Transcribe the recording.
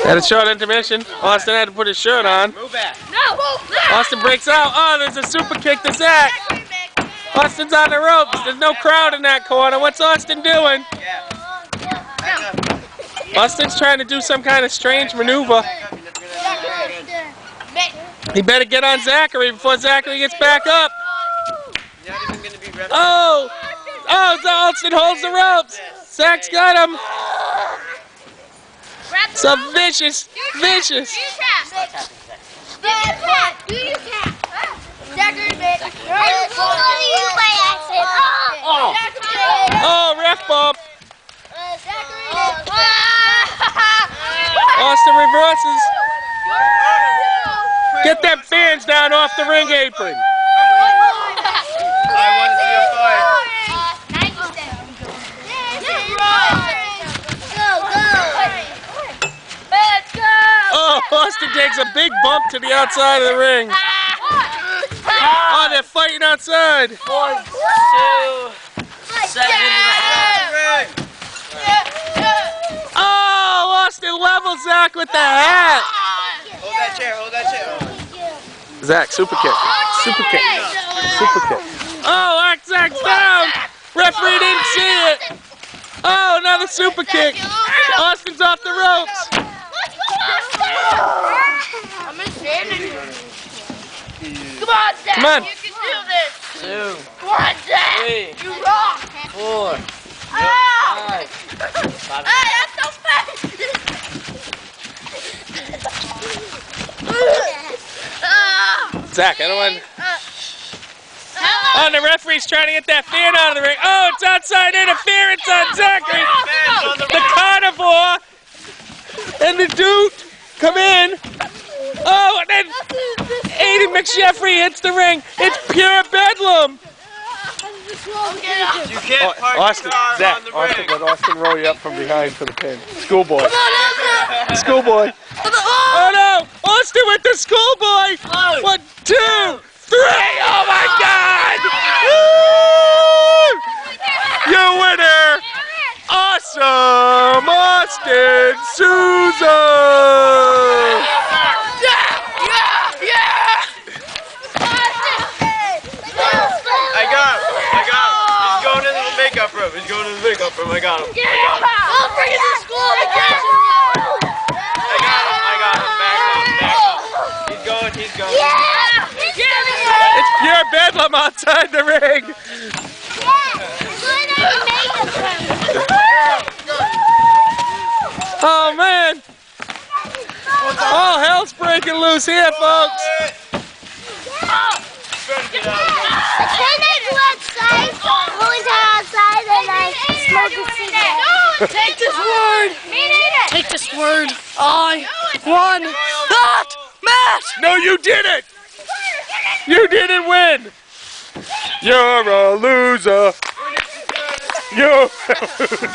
Had a short intermission. Austin had to put his shirt on. Move back. No! Austin breaks out. Oh, there's a super kick to Zach. Austin's on the ropes. There's no crowd in that corner. What's Austin doing? Yeah. Back up. Austin's trying to do some kind of strange maneuver. He better get on Zachary before Zachary gets back up. You're not even gonna be ref. Oh! Oh, Austin holds the ropes. Zach's got him. So vicious, vicious. Do your tap. Zachary, bitch. Oh, ref bump. Austin reverses. Get them fans down off the ring apron. I want to see a fight. Oh, Austin takes a big bump to the outside of the ring. Oh, they're fighting outside. 1, 2, 7 and a half. Oh, Austin levels Zach with the hat. Hold that chair, hold that chair. Zach, super kick. Super kick. Super kick. Oh, Zach's down. Referee didn't see it. Oh, another super kick. Austin's off the ropes. I'm standing. Come on, Zach. Come on. You can do this. 2, Come on, Zach. 3, You rock. 4, Oh. 5. Hey, that's so fast. Zach, I don't want. Oh, the referee's trying to get that fan out of the ring. Oh, it's outside interference on Zachary. The carnivore and the dude come in. Oh, and then Aiden McSheffrey hits the ring. It's pure bedlam. You can't park Austin, your car Zach, on the Austin, ring. let Austin roll you up from behind for the pin. Schoolboy. Schoolboy. Oh no! Austin with the schoolboy! 1, 2, 3! Oh my God! Woo! Your winner! Awesome! Austin Souza! I got him. He's going into the makeup room. I got him. I'll bring it to school. I got him. Back up. He's going. It's pure bedlam outside the ring! Oh man! All hell's breaking loose here, folks! Take this word. Take this word. I won that match. No, you didn't! You didn't win! You're a loser! You're a loser!